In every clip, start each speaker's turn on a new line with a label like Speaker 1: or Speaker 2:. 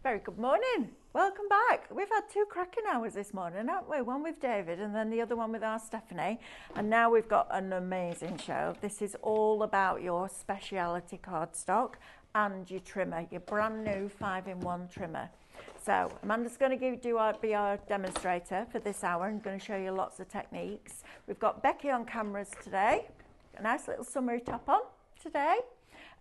Speaker 1: Very good morning. Welcome back. We've had two cracking hours this morning, haven't we? One with David and then the other one with our Stephanie. And now we've got an amazing show. This is all about your speciality cardstock and your trimmer, your brand new 5-in-1 trimmer. So Amanda's going to be our demonstrator for this hour and going to show you lots of techniques. We've got Becky on cameras today. A nice little summary top on today.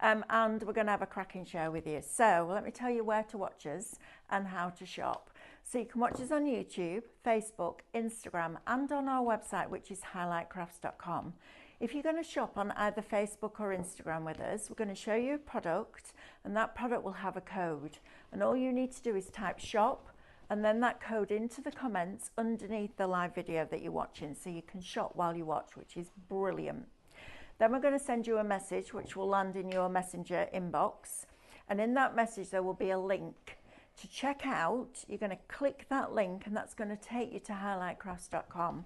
Speaker 1: And we're going to have a cracking show with you. So let me tell you where to watch us and how to shop. So you can watch us on YouTube, Facebook, Instagram, and on our website, which is highlightcrafts.com. If you're going to shop on either Facebook or Instagram with us, we're going to show you a product, and that product will have a code. And all you need to do is type shop, and then that code into the comments underneath the live video that you're watching, so you can shop while you watch, which is brilliant. Then we're going to send you a message which will land in your messenger inbox, and in that message there will be a link to check out. You're going to click that link and that's going to take you to highlightcrafts.com.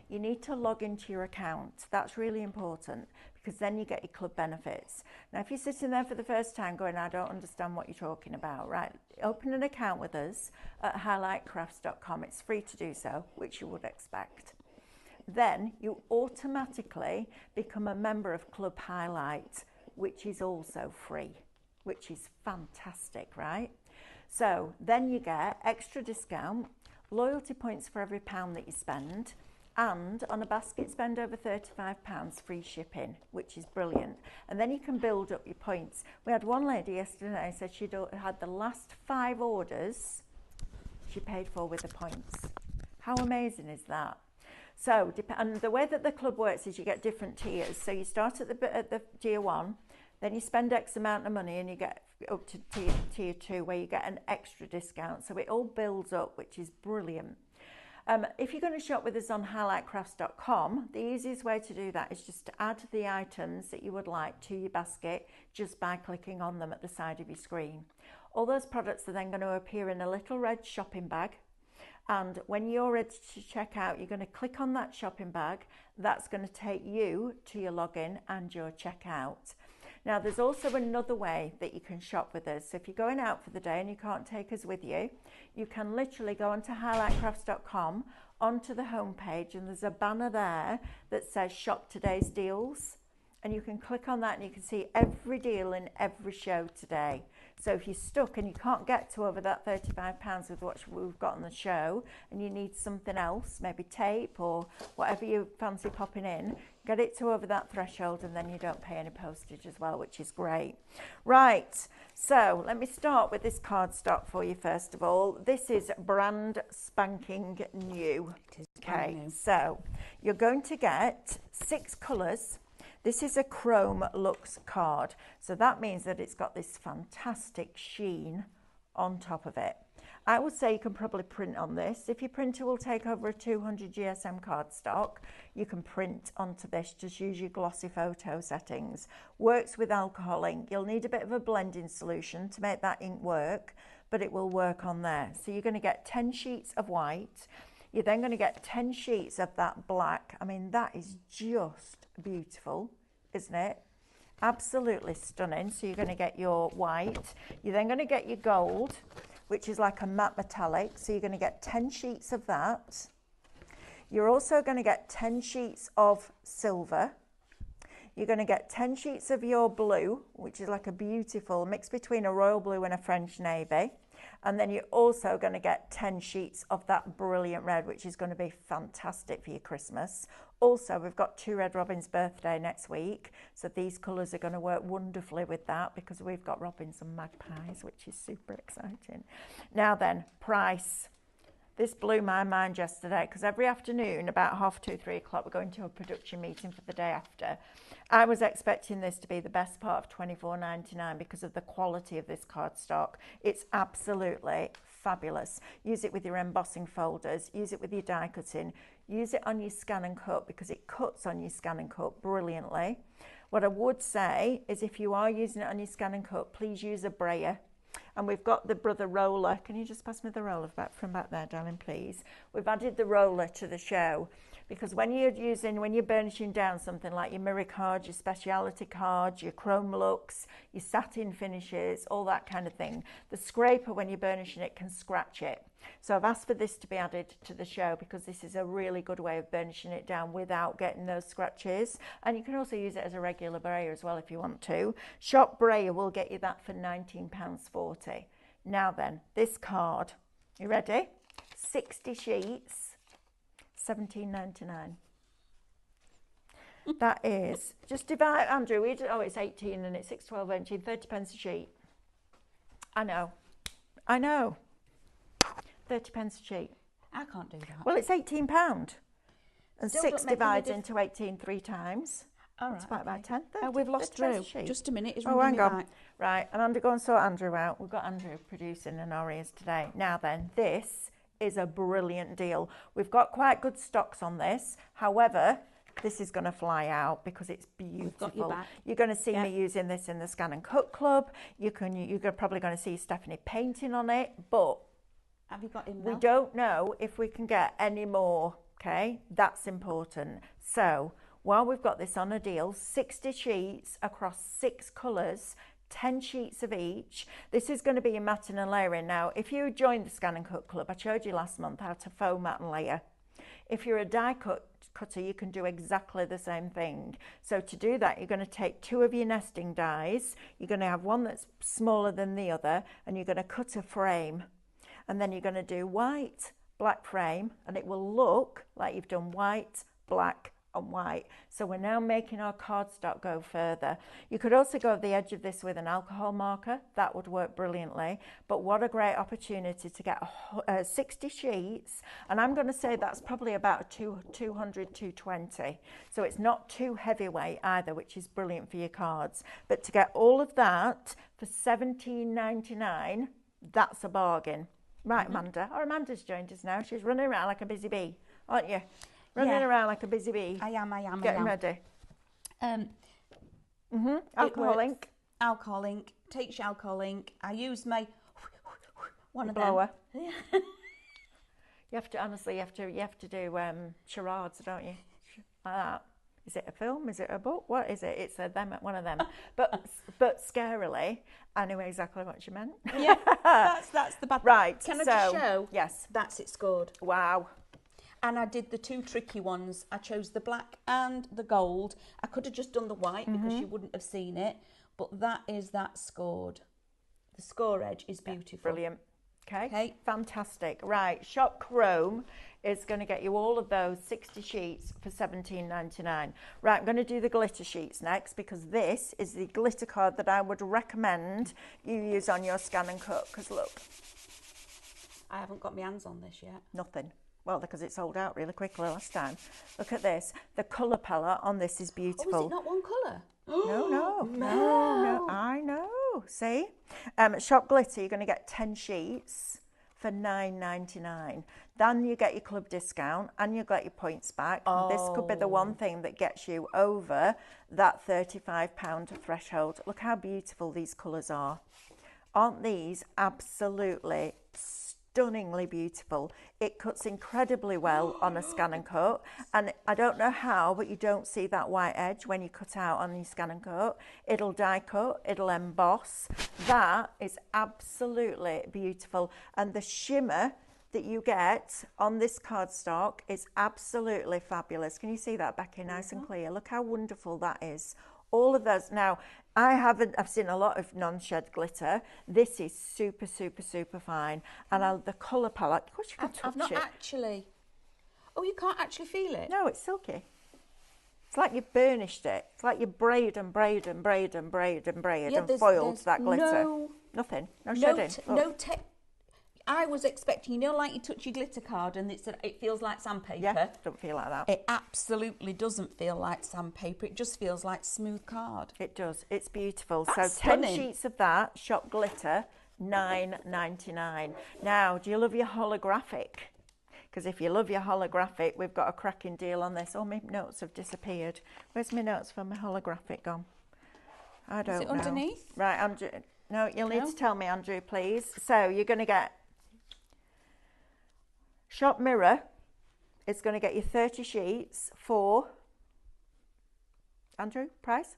Speaker 1: You need to log into your account. That's really important because then you get your club benefits. Now if you're sitting there for the first time going, I don't understand what you're talking about, right, open an account with us at highlightcrafts.com. It's free to do so, which you would expect. Then you automatically become a member of Club Highlight, which is also free, which is fantastic, right? So then you get extra discount, loyalty points for every £1 that you spend, and on a basket spend over £35, free shipping, which is brilliant. And then you can build up your points. We had one lady yesterday said she'd had the last 5 orders she paid for with the points. How amazing is that? So, and the way that the club works is you get different tiers. So you start at the tier 1, then you spend X amount of money and you get up to tier 2 where you get an extra discount. So it all builds up, which is brilliant. If you're going to shop with us on highlightcrafts.com, the easiest way to do that is just to add the items that you would like to your basket just by clicking on them at the side of your screen. All those products are then going to appear in a little red shopping bag. And when you're ready to check out, you're going to click on that shopping bag. That's going to take you to your login and your checkout. Now, there's also another way that you can shop with us. So if you're going out for the day and you can't take us with you, you can literally go onto highlightcrafts.com, onto the homepage, and there's a banner there that says Shop Today's Deals. And you can click on that and you can see every deal in every show today. So if you're stuck and you can't get to over that £35 with what we've got on the show and you need something else, maybe tape or whatever you fancy popping in, get it to over that threshold and then you don't pay any postage as well, which is great. Right, so let me start with this cardstock for you first of all. This is brand spanking new. Okay, so you're going to get 6 colours. This is a Chrome Luxe card, so that means that it's got this fantastic sheen on top of it. I would say you can probably print on this. If your printer will take over a 200 GSM cardstock, you can print onto this. Just use your glossy photo settings. Works with alcohol ink. You'll need a bit of a blending solution to make that ink work, but it will work on there. So you're going to get 10 sheets of white. You're then going to get 10 sheets of that black. I mean, that is just beautiful, isn't it? Absolutely stunning. So you're going to get your white. You're then going to get your gold, which is like a matte metallic. So you're going to get 10 sheets of that. You're also going to get 10 sheets of silver. You're going to get 10 sheets of your blue, which is like a beautiful mix between a royal blue and a French navy. And then you're also going to get 10 sheets of that brilliant red, which is going to be fantastic for your Christmas. Also, we've got 2 Red Robin's birthday next week, so these colours are going to work wonderfully with that because we've got robins and magpies, which is super exciting. Now then, price. This blew my mind yesterday because every afternoon about 2:30, 3 o'clock, we're going to a production meeting for the day after. I was expecting this to be the best part of £24.99 because of the quality of this cardstock. It's absolutely fabulous. Use it with your embossing folders, use it with your die cutting, use it on your scan and cut because it cuts on your scan and cut brilliantly. What I would say is if you are using it on your scan and cut, please use a brayer. And we've got the Brother roller. Can you just pass me the roller from back there, darling, please? We've added the roller to the show. because when you're burnishing down something like your mirror cards, your speciality cards, your chrome looks, your satin finishes, all that kind of thing, the scraper, when you're burnishing it, can scratch it. So I've asked for this to be added to the show because this is a really good way of burnishing it down without getting those scratches. And you can also use it as a regular brayer as well if you want to. Shop brayer will get you that for £19.40. Now then, this card, you ready? 60 sheets, £17.99. That is, just divide, Andrew, it's 18 and it's 6, 12, 18, 30 pence a sheet. I know. 30 pence a sheet.
Speaker 2: I can't do that.
Speaker 1: Well, it's £18. And
Speaker 2: Still
Speaker 1: 6 divides into 18 3 times.
Speaker 2: All right.
Speaker 1: It's about 10, 30.
Speaker 2: We've lost
Speaker 1: 30
Speaker 2: Drew.
Speaker 1: pence a sheet.
Speaker 2: Just a minute. He's
Speaker 1: hang
Speaker 2: ringing me
Speaker 1: on.
Speaker 2: back.
Speaker 1: Right, and Andrew, go and sort Andrew out. We've got Andrew producing in our ears today. Now then, this is a brilliant deal. We've got quite good stocks on this. However, this is going to fly out because it's beautiful.
Speaker 2: We've got your back.
Speaker 1: You're going to see me using this in the Scan and Cut Club. You're probably going to see Stephanie painting on it, but
Speaker 2: have you got him?
Speaker 1: we don't know if we can get any more. Okay, that's important. So while we've got this on a deal, 60 sheets across 6 colours, 10 sheets of each. This is going to be your matting and layering. Now, if you joined the Scan and Cut Club, I showed you last month how to faux mat and layer. If you're a die cutter, you can do exactly the same thing. So to do that, you're going to take 2 of your nesting dies. You're going to have one that's smaller than the other, and you're going to cut a frame. And then you're going to do white, black frame, and it will look like you've done white, black, and white. So we're now making our cardstock go further. You could also go over the edge of this with an alcohol marker. That would work brilliantly. But what a great opportunity to get 60 sheets. And I'm going to say that's probably about 200, 220. So it's not too heavyweight either, which is brilliant for your cards. But to get all of that for £17.99, that's a bargain. Right, Amanda. Oh, Amanda's joined us now. She's running around like a busy bee, aren't you? Running around like a busy bee.
Speaker 2: I am.
Speaker 1: Getting ready. Alcohol ink.
Speaker 2: Alcohol ink. Takes your alcohol ink. I use my
Speaker 1: blower. You have to, honestly, you have to do charades, don't you? Like that. Is it a film? Is it a book? What is it? It's one of them. But scarily, I knew exactly what you meant.
Speaker 2: Yeah, that's the bad.
Speaker 1: Right.
Speaker 2: Can I just show?
Speaker 1: Yes.
Speaker 2: That's it scored.
Speaker 1: Wow.
Speaker 2: And I did the 2 tricky ones. I chose the black and the gold. I could have just done the white because you wouldn't have seen it. But that scored. The score edge is beautiful.
Speaker 1: Brilliant. Okay. Fantastic. Right. Shop Chrome is going to get you all of those 60 sheets for £17.99. Right. I'm going to do the glitter sheets next because this is the glitter card that I would recommend you use on your Scan and Cut. Because look.
Speaker 2: I haven't got my hands on this yet.
Speaker 1: Nothing. Well, because it sold out really quickly last time. Look at this. The colour palette on this is beautiful.
Speaker 2: Oh, is it not one colour?
Speaker 1: No. I know. See? Shop Glitter, you're going to get 10 sheets for £9.99. Then you get your club discount and you get your points back.
Speaker 2: Oh.
Speaker 1: This could be the one thing that gets you over that £35 threshold. Look how beautiful these colours are. Aren't these absolutely stunningly beautiful? It cuts incredibly well on a Scan and Cut, and I don't know how, but you don't see that white edge when you cut out on your Scan and Cut. It'll die cut, it'll emboss. That is absolutely beautiful, and the shimmer that you get on this cardstock is absolutely fabulous. Can you see that, Becky, nice and clear? Look how wonderful that is. All of those. Now, I've seen a lot of non-shed glitter. This is super, super, super fine. And the colour palette, of course you can touch it.
Speaker 2: I've not actually. Oh, you can't actually feel it?
Speaker 1: No, it's silky. It's like you've burnished it. It's like you braid and foiled that glitter. Nothing. No shedding.
Speaker 2: I was expecting, like you touch your glitter card and it feels like sandpaper.
Speaker 1: Yeah, don't feel like that.
Speaker 2: It absolutely doesn't feel like sandpaper. It just feels like smooth card.
Speaker 1: It does. It's beautiful.
Speaker 2: That's
Speaker 1: so 10
Speaker 2: stunning.
Speaker 1: sheets of that, Shop Glitter, £9.99. Now, do you love your holographic? Because if you love your holographic, we've got a cracking deal on this. Oh, my notes have disappeared. Where's my notes for my holographic gone? I don't know.
Speaker 2: Is it underneath?
Speaker 1: Right, Andrew. No, you'll need to tell me, Andrew, please. So you're going to get Shop Mirror, It's going to get you 30 sheets for, Andrew, price?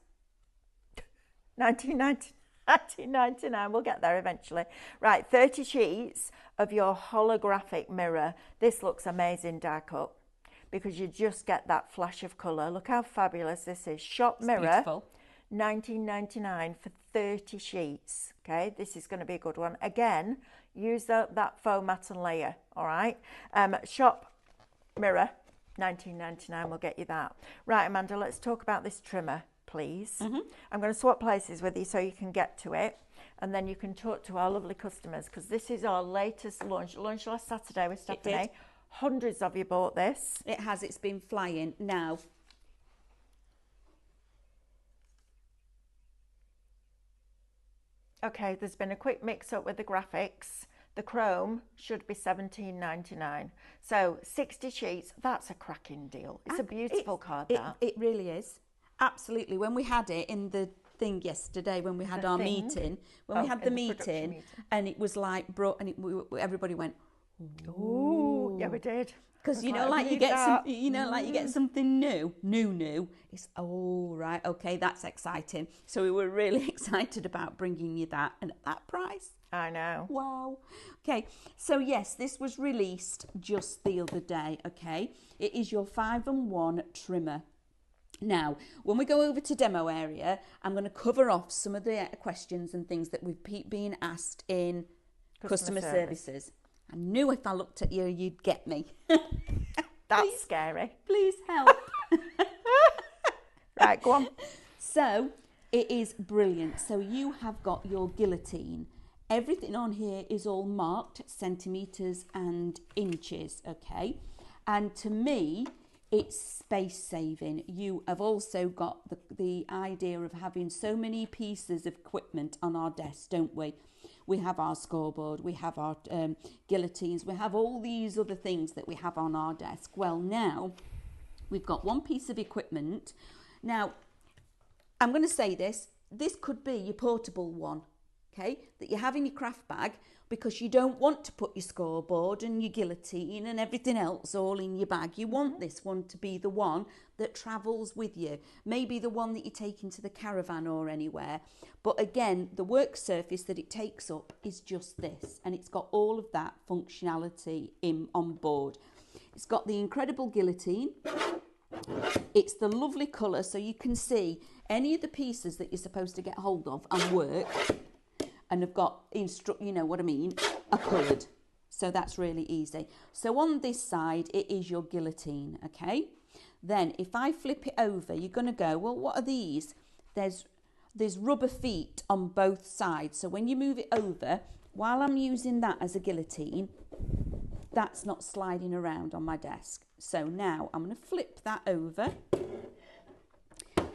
Speaker 1: 19.99. We'll get there eventually. Right, 30 sheets of your holographic mirror. This looks amazing dark up because you just get that flash of colour. Look how fabulous this is. Shop
Speaker 2: It's
Speaker 1: mirror,
Speaker 2: beautiful.
Speaker 1: 19.99 for 30 sheets. Okay, this is going to be a good one. Again, use that foam mat and layer. All right. Shop mirror, 19.99. We'll get you that. Right, Amanda. Let's talk about this trimmer, please. I'm going to swap places with you so you can get to it, and then you can talk to our lovely customers because this is our latest launch. Launch last Saturday with Stephanie. Hundreds of you bought this.
Speaker 2: It has. It's been flying. Now,
Speaker 1: okay, there's been a quick mix up with the graphics. The chrome should be $17.99. So 60 sheets, that's a cracking deal. It's a beautiful card, that.
Speaker 2: It really is. Absolutely. When we had it in the thing yesterday, when we had our meeting, we had the meeting, and it was like, everybody went,
Speaker 1: ooh, yeah, we did.
Speaker 2: Because you know, like you get like you get something new. It's right, okay, that's exciting. So we were really excited about bringing you that, and at that price.
Speaker 1: I know.
Speaker 2: Wow. Okay, so yes, this was released just the other day. Okay, it is your 5-in-1 trimmer. Now, when we go over to demo area, I'm going to cover off some of the questions and things that we've been asked in customer services. I knew if I looked at you, you'd get me.
Speaker 1: That's scary.
Speaker 2: Please help.
Speaker 1: Right, go on.
Speaker 2: So, it is brilliant. So, you have got your guillotine. Everything on here is all marked centimetres and inches, okay? And to me, it's space saving. You have also got the idea of having so many pieces of equipment on our desk, don't we? We have our scoreboard, we have our guillotines, we have all these other things that we have on our desk. Well, now we've got one piece of equipment. Now, I'm going to say this could be your portable one, okay, that you have in your craft bag, because you don't want to put your scoreboard and your guillotine and everything else all in your bag. You want this one to be the one that travels with you. Maybe the one that you take into the caravan or anywhere. But again, the work surface that it takes up is just this. And it's got all of that functionality on board. It's got the incredible guillotine. It's the lovely colour, so you can see any of the pieces that you're supposed to get hold of and work, and have got, you know what I mean, are coloured. So that's really easy. So on this side, it is your guillotine, okay? Then if I flip it over, you're going to go, well, what are these? There's rubber feet on both sides. So when you move it over, while I'm using that as a guillotine, that's not sliding around on my desk. So now I'm going to flip that over.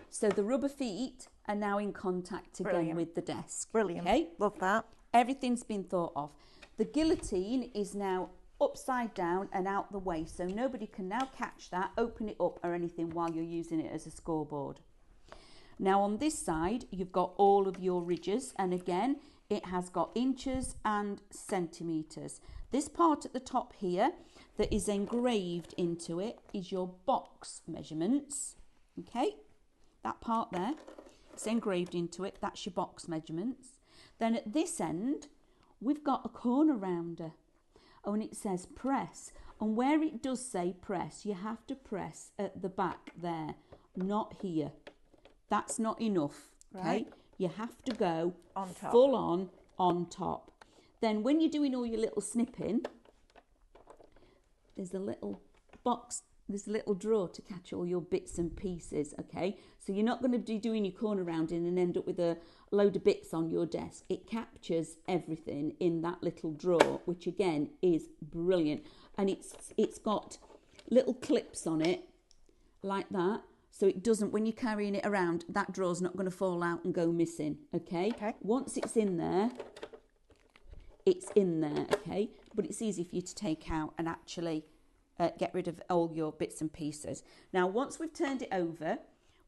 Speaker 2: So the rubber feet are now in contact again with the desk.
Speaker 1: Brilliant.
Speaker 2: Okay?
Speaker 1: Love that.
Speaker 2: Everything's been thought of. The guillotine is now upside down and out the way, so nobody can now catch that, open it up or anything while you're using it as a scoreboard. Now on this side, you've got all of your ridges, and again, it has got inches and centimetres. This part at the top here that is engraved into it is your box measurements. Okay? That part there, it's engraved into it. That's your box measurements. Then at this end, we've got a corner rounder. Oh, and it says press. And where it does say press, you have to press at the back there, not here. That's not enough, okay? Right. You have to go
Speaker 1: on top.
Speaker 2: Full on top. Then when you're doing all your little snipping, there's a little box. There's a little drawer to catch all your bits and pieces, okay? So you're not going to be doing your corner rounding and end up with a load of bits on your desk. It captures everything in that little drawer, which again is brilliant. And it's got little clips on it like that. So it doesn't, when you're carrying it around, that drawer's not going to fall out and go missing, okay? Once it's in there, it's in there, okay? But it's easy for you to take out and actually get rid of all your bits and pieces. Now, once we've turned it over,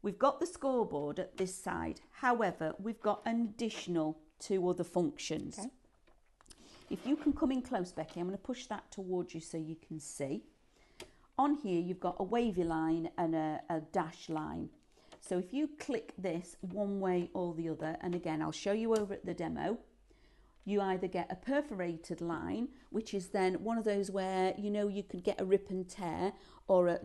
Speaker 2: we've got the scoreboard at this side. However, we've got an additional 2 other functions. Okay. If you can come in close, Becky, I'm going to push that towards you so you can see. on here you've got a wavy line and a dash line. So if you click this one way or the other, and again I'll show you over at the demo, you either get a perforated line, which is then one of those where you know you could get a rip and tear, or a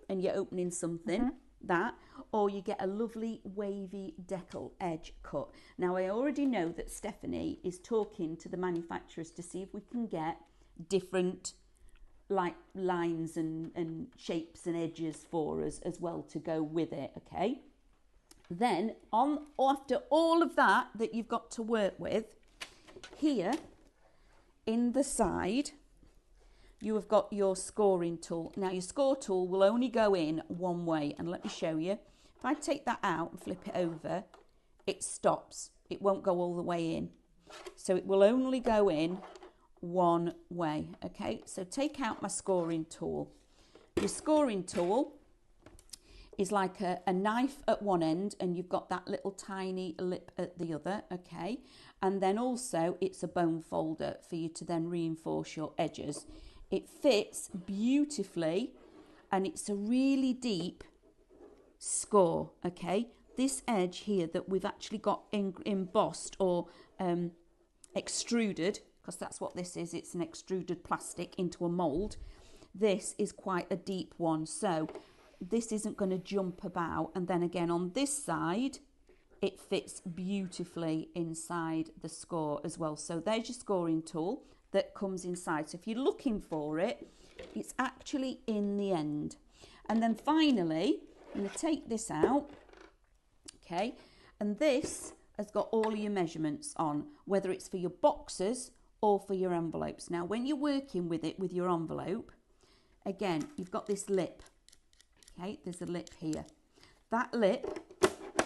Speaker 2: and you're opening something, that, or you get a lovely wavy decal edge cut. Now I already know that Stephanie is talking to the manufacturers to see if we can get different like lines and shapes and edges for us as well to go with it, okay? Then after all of that you've got to work with, here in the side you have got your scoring tool. Now your score tool will only go in one way, and let me show you. If I take that out and flip it over, it stops. It won't go all the way in. So it will only go in one way, okay? So take out my scoring tool. Your scoring tool is like a knife at one end, and you've got that little tiny lip at the other, okay? And then also it's a bone folder for you to then reinforce your edges. It fits beautifully, and it's a really deep score, okay? This edge here that we've actually got embossed or extruded, because that's what this is, it's an extruded plastic into a mould. This is quite a deep one, so this isn't going to jump about. And then again on this side it fits beautifully inside the score as well. So there's your scoring tool that comes inside. So if you're looking for it, it's actually in the end. And then finally I'm going to take this out, okay, and this has got all your measurements on, whether it's for your boxes or for your envelopes. Now when you're working with it with your envelope, again you've got this lip, okay, there's a lip here. That lip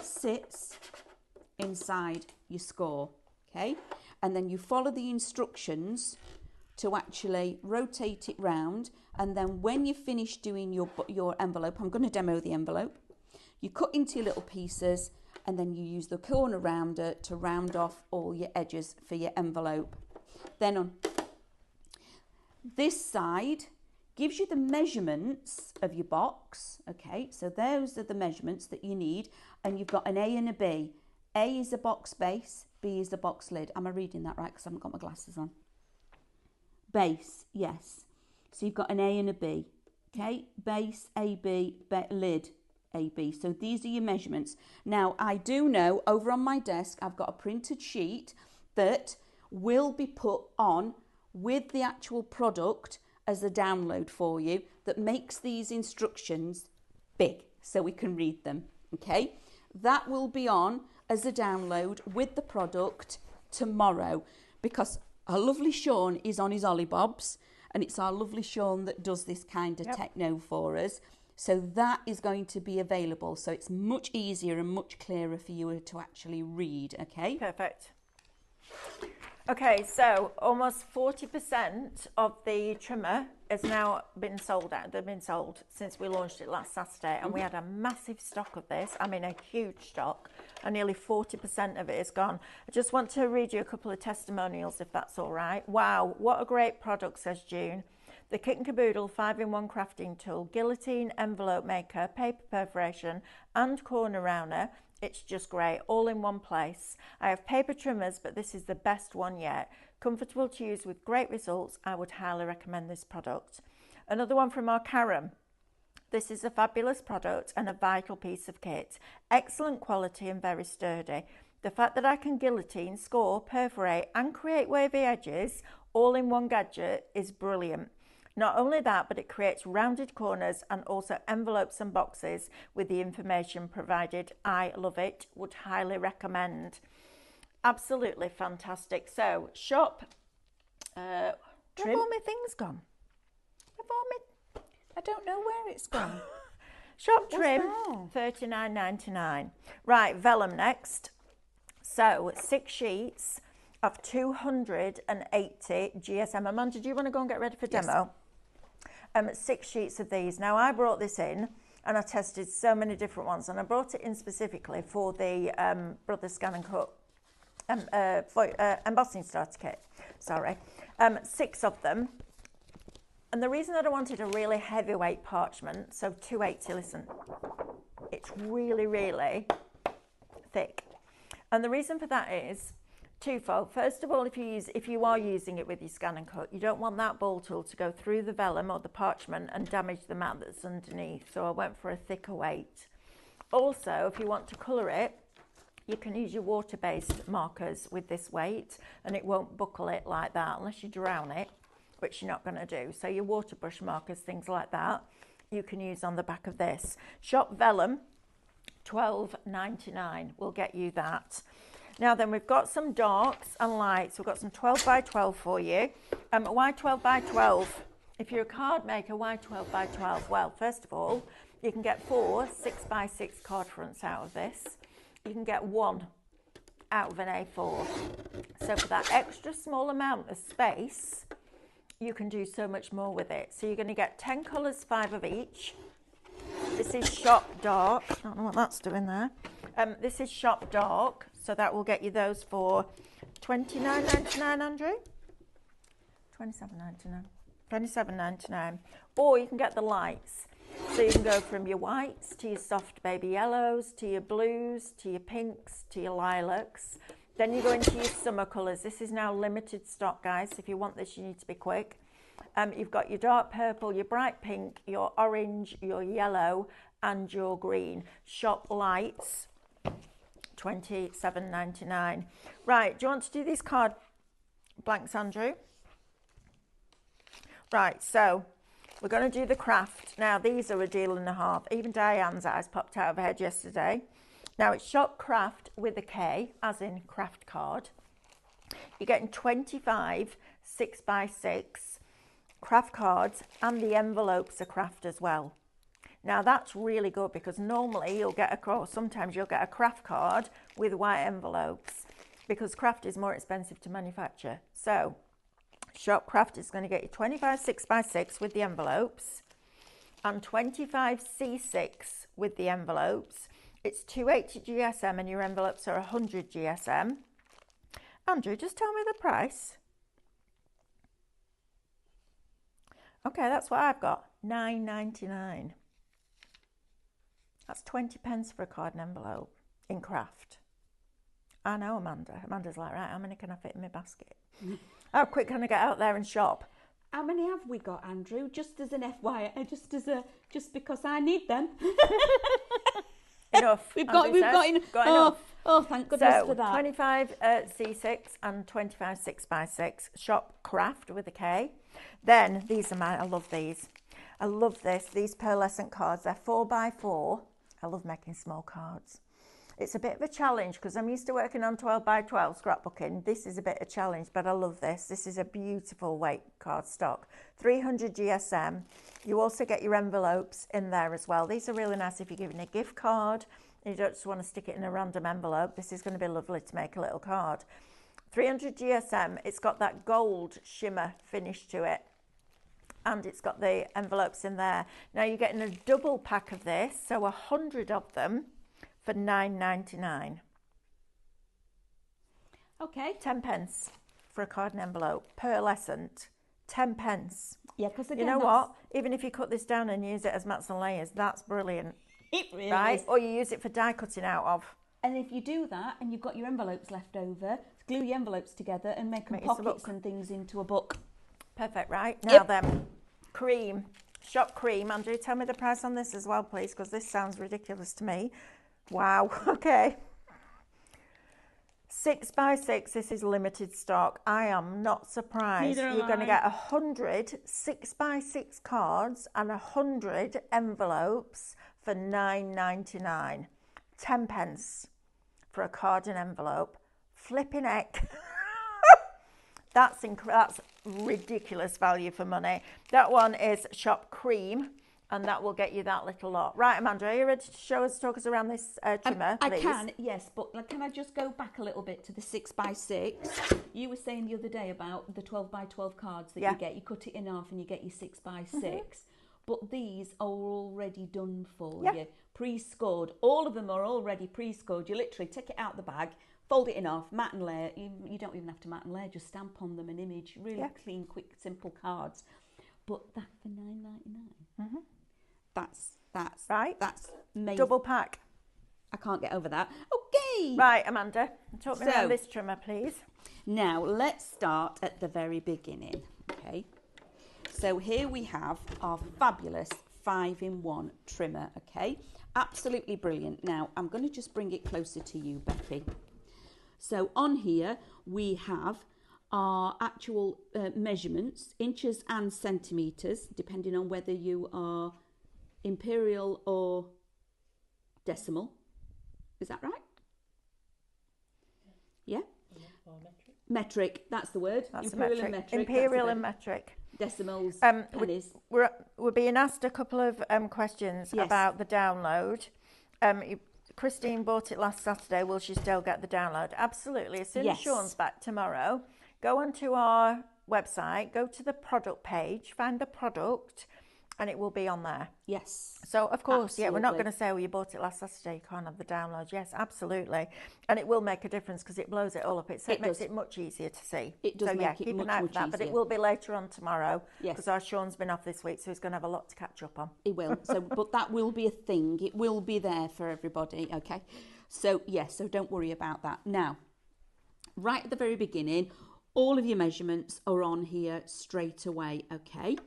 Speaker 2: sits inside your score, okay, and then you follow the instructions to actually rotate it round, and then when you finish doing your envelope, I'm going to demo the envelope, you cut into your little pieces, and then you use the corner rounder to round off all your edges for your envelope. Then on this side gives you the measurements of your box, okay, so those are the measurements that you need, and you've got an A and a B. A is a box base, B is a box lid. Am I reading that right? Because I haven't got my glasses on. Base, yes. So you've got an A and a B, okay, base, AB, lid, AB. So these are your measurements. Now I do know over on my desk I've got a printed sheet that will be put on with the actual product as a download for you that makes these instructions big so we can read them, okay? That will be on as a download with the product tomorrow, because our lovely Sean is on his Ollibobs, and it's our lovely Sean that does this kind of techno for us. So that is going to be available, so it's much easier and much clearer for you to actually read, okay?
Speaker 1: Perfect. Okay, so almost 40% of the trimmer has now been sold out. They've been sold since we launched it last Saturday, and we had a massive stock of this. I mean, a huge stock, and nearly 40% of it is gone. I just want to read you a couple of testimonials, if that's all right. Wow, what a great product, says June. The Kit and Caboodle 5-in-1 crafting tool, guillotine, envelope maker, paper perforation, and corner rounder. It's just great, all in one place. I have paper trimmers, but this is the best one yet. Comfortable to use with great results. I would highly recommend this product. Another one from our Karen. This is a fabulous product and a vital piece of kit. Excellent quality and very sturdy. The fact that I can guillotine, score, perforate and create wavy edges all in one gadget is brilliant. Not only that, but it creates rounded corners and also envelopes and boxes with the information provided. I love it, would highly recommend. Absolutely fantastic. So shop, where have all my things gone?
Speaker 2: I don't know where it's gone.
Speaker 1: Shop trim, $39.99. Right, vellum next. So 6 sheets of 280 GSM. Amanda, do you want to go and get ready for demo? Yes. 6 sheets of these. Now I brought this in and I tested so many different ones, and I brought it in specifically for the Brothers Scan and Cut embossing starter kit. Sorry. 6 of them. And the reason that I wanted a really heavyweight parchment, so 280, listen, it's really, really thick. And the reason for that is twofold. First of all, if you are using it with your scan and cut, you don't want that ball tool to go through the vellum or the parchment and damage the mat that's underneath. So I went for a thicker weight. Also, if you want to colour it, you can use your water-based markers with this weight and it won't buckle it like that unless you drown it, which you're not going to do. So your water brush markers, things like that, you can use on the back of this. Shop vellum, $12.99 will get you that. Now then, we've got some darks and lights. We've got some 12 by 12 for you. Why 12 by 12? If you're a card maker, why 12 by 12? Well, first of all, you can get 4 6 by 6 card fronts out of this. You can get 1 out of an A4. So for that extra small amount of space, you can do so much more with it. So you're going to get 10 colours, 5 of each. This is shop dark. I don't know what that's doing there. This is shop dark. So that will get you those for $29.99, Andrew? $27.99. $27.99. Or you can get the lights. So you can go from your whites to your soft baby yellows, to your blues, to your pinks, to your lilacs. Then you go into your summer colours. This is now limited stock, guys. If you want this, you need to be quick. You've got your dark purple, your bright pink, your orange, your yellow, and your green. Shop lights, $27.99. Right, do you want to do these card blanks, Andrew? Right, so we're going to do the craft. Now, these are a deal and a half. Even Diane's eyes popped out of her head yesterday. Now, it's shop craft with a K, as in craft card. You're getting 25 6 by 6 craft cards, and the envelopes are craft as well. Now, that's really good because normally you'll get sometimes you'll get a craft card with white envelopes because craft is more expensive to manufacture. So, shop craft is going to get you 25 6 by 6 with the envelopes and 25 C6 with the envelopes. It's 280 GSM and your envelopes are 100 GSM. Andrew, just tell me the price. Okay, that's what I've got, $9.99. That's 20 pence for a card and envelope in craft. I know, Amanda. Amanda's like, right, how many can I fit in my basket? How quick can I get out there and shop?
Speaker 2: How many have we got, Andrew? Just as an FYI, just because I need them.
Speaker 1: Enough.
Speaker 2: We've got enough. Oh, thank goodness for that.
Speaker 1: 25 C6 and 25 6 by 6 shop craft with a K. Then these are mine. I love these. I love this. These pearlescent cards. They're 4 by 4. I love making small cards. It's a bit of a challenge because I'm used to working on 12 by 12 scrapbooking. This is a bit of a challenge, but I love this. This is a beautiful weight card stock. 300 GSM. You also get your envelopes in there as well. These are really nice if you're giving a gift card and you don't just want to stick it in a random envelope. This is going to be lovely to make a little card. 300 GSM. It's got that gold shimmer finish to it. And it's got the envelopes in there. Now you're getting a double pack of this, so 100 of them for $9.99.
Speaker 2: Okay.
Speaker 1: 10 pence for a card and envelope. Pearlescent. 10 pence.
Speaker 2: Yeah, because
Speaker 1: you know what? Even if you cut this down and use it as mats and layers, that's brilliant.
Speaker 2: It really
Speaker 1: right?
Speaker 2: is.
Speaker 1: Or you use it for die cutting out of.
Speaker 2: And if you do that and you've got your envelopes left over, glue your envelopes together and make pockets and things into a book.
Speaker 1: Perfect, right? Now
Speaker 2: Yep.
Speaker 1: then, cream. Shop cream. Andrew, tell me the price on this as well, please, because this sounds ridiculous to me. Wow, okay. 6 by 6, this is limited stock. I am not surprised.
Speaker 2: Neither am
Speaker 1: You're going to
Speaker 2: I.
Speaker 1: get 100 6 by 6 cards and 100 envelopes for $9.99. 10 pence for a card and envelope. Flipping heck. That's ridiculous value for money. That one is shop cream, and that will get you that little lot. Right, Amanda, are you ready to talk us around this trimmer, please?
Speaker 2: I can, yes, but can I just go back a little bit to the 6 by 6? You were saying the other day about the 12 by 12 cards that you get. You cut it in half and you get your 6 by 6. But these are already done for you, pre-scored. All of them are already pre-scored. You literally take it out the bag, fold it in half, mat and layer. You don't even have to mat and layer, just stamp on them an image. Really clean, quick, simple cards. But that for $9.99.
Speaker 1: Mm-hmm.
Speaker 2: That's
Speaker 1: Right.
Speaker 2: That's amazing.
Speaker 1: Double pack.
Speaker 2: I can't get over that. Okay.
Speaker 1: Right, Amanda, talk me
Speaker 2: So-
Speaker 1: around this trimmer, please.
Speaker 2: Now let's start at the very beginning. Okay. So here we have our fabulous 5-in-1 trimmer. Okay. Absolutely brilliant. Now I'm going to just bring it closer to you, Becky. So on here we have our actual measurements, inches and centimetres, depending on whether you are imperial or decimal. Is that right? Yeah? Metric, that's the word.
Speaker 1: That's
Speaker 2: Imperial
Speaker 1: a
Speaker 2: and
Speaker 1: metric.
Speaker 2: metric.
Speaker 1: Imperial
Speaker 2: that's
Speaker 1: and
Speaker 2: the
Speaker 1: metric.
Speaker 2: decimals, pennies.
Speaker 1: We're being asked a couple of questions
Speaker 2: Yes.
Speaker 1: about the download. Christine bought it last Saturday. Will she still get the download? Absolutely. As soon as
Speaker 2: Yes.
Speaker 1: Sean's back tomorrow, go onto our website, go to the product page, find the product, and it will be on there.
Speaker 2: Yes.
Speaker 1: So, of course, yeah, we're not
Speaker 2: Absolutely.
Speaker 1: going to say, well, you bought it last Saturday, you can't have the download. Yes, absolutely. And it will make a difference because it blows it all up. It makes
Speaker 2: does.
Speaker 1: it much easier to see.
Speaker 2: It does
Speaker 1: so, yeah,
Speaker 2: make it
Speaker 1: keep
Speaker 2: much,
Speaker 1: an eye for
Speaker 2: much
Speaker 1: that. But it
Speaker 2: easier.
Speaker 1: will be later on tomorrow
Speaker 2: Yes.
Speaker 1: because our Sean's been off this week, so he's going to have a lot to catch up on.
Speaker 2: It will. So, but that will be a thing. It will be there for everybody. Okay. So, yes. So don't worry about that. Now, right at the very beginning, all of your measurements are on here straight away. Okay.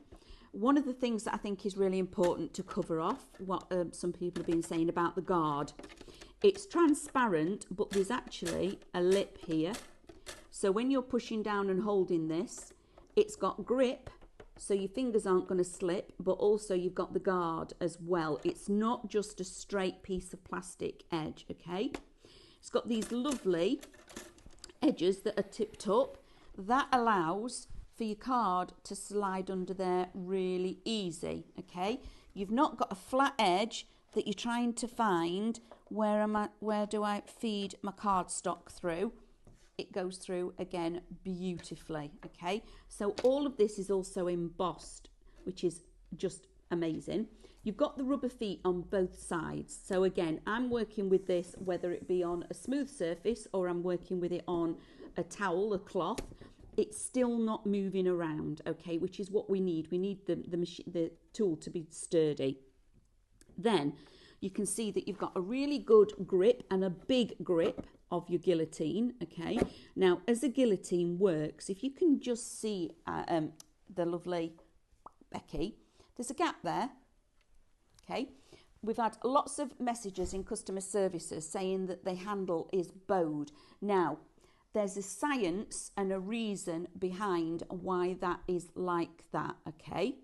Speaker 2: One of the things that I think is really important to cover off, what some people have been saying about the guard. It's transparent, but there's actually a lip here. So when you're pushing down and holding this, it's got grip, so your fingers aren't going to slip, but also you've got the guard as well. It's not just a straight piece of plastic edge, okay? It's got these lovely edges that are tipped up. That allows for your card to slide under there really easy, okay? You've not got a flat edge that you're trying to find where do I feed my cardstock through. It goes through again beautifully, okay? So all of this is also embossed, which is just amazing. You've got the rubber feet on both sides. So again, I'm working with this whether it be on a smooth surface or I'm working with it on a towel, a cloth. It's still not moving around, okay, which is what we need. We need the tool to be sturdy. Then you can see that you've got a really good grip and a big grip of your guillotine, okay. Now, as a guillotine works, if you can just see the lovely Becky, there's a gap there, okay. We've had lots of messages in customer services saying that the handle is bowed. Now, there's a science and a reason behind why that is like that, okay?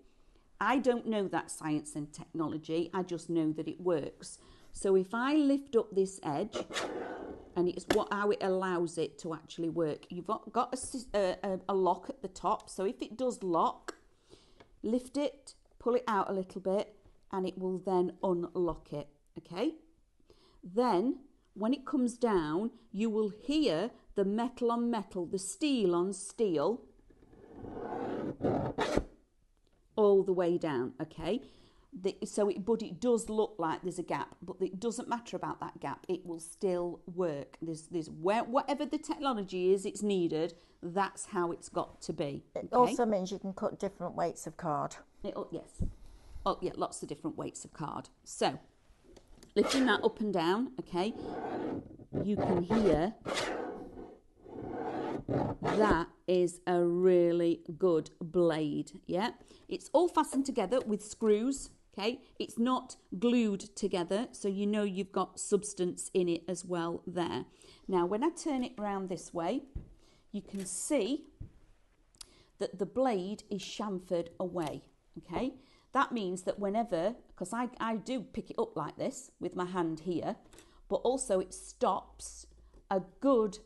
Speaker 2: I don't know that science and technology, I just know that it works. So if I lift up this edge, and it's how it allows it to actually work. You've got a lock at the top, so if it does lock, lift it, pull it out a little bit, and it will then unlock it, okay? Then, when it comes down, you will hear the metal on metal, the steel on steel, all the way down, okay? But it does look like there's a gap, but it doesn't matter about that gap. It will still work. Whatever the technology is, it's needed. That's how it's got to be. Okay?
Speaker 1: It also means you can cut different weights of card.
Speaker 2: Yes. Oh, yeah, lots of different weights of card. So, lifting that up and down, okay, you can hear that is a really good blade, yeah? It's all fastened together with screws, okay? It's not glued together, so you know you've got substance in it as well there. Now, when I turn it around this way, you can see that the blade is chamfered away, okay? That means that whenever, because I do pick it up like this with my hand here, but also it stops a good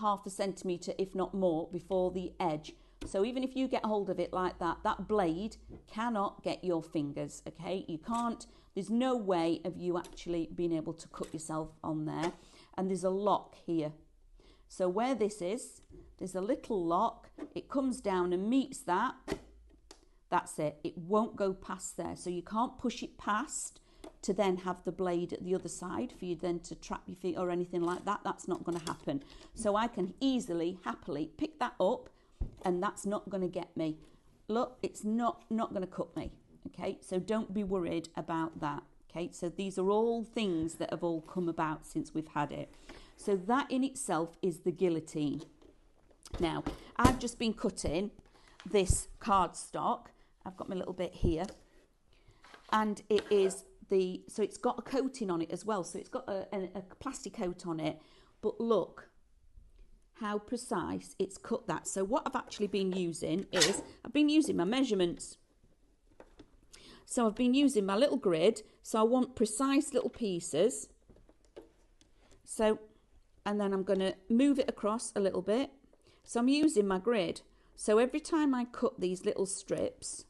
Speaker 2: half a centimetre, if not more, before the edge. So even if you get hold of it like that, that blade cannot get your fingers, okay? You can't, there's no way of you actually being able to cut yourself on there. And there's a lock here. So where this is, there's a little lock. It comes down and meets that. That's it. It won't go past there. So you can't push it past to then have the blade at the other side for you then to trap your feet or anything like that. That's not going to happen. So I can easily, happily pick that up, and that's not going to get me. look, it's not going to cut me. Okay, so don't be worried about that. Okay, so these are all things that have all come about since we've had it. So that in itself is the guillotine. Now, I've just been cutting this cardstock. I've got my little bit here. And it is so it's got a coating on it as well. So it's got a plastic coat on it. But look how precise it's cut that. So what I've actually been using is, I've been using my measurements. So I've been using my little grid. So I want precise little pieces. So, and then I'm going to move it across a little bit. So I'm using my grid. So every time I cut these little strips,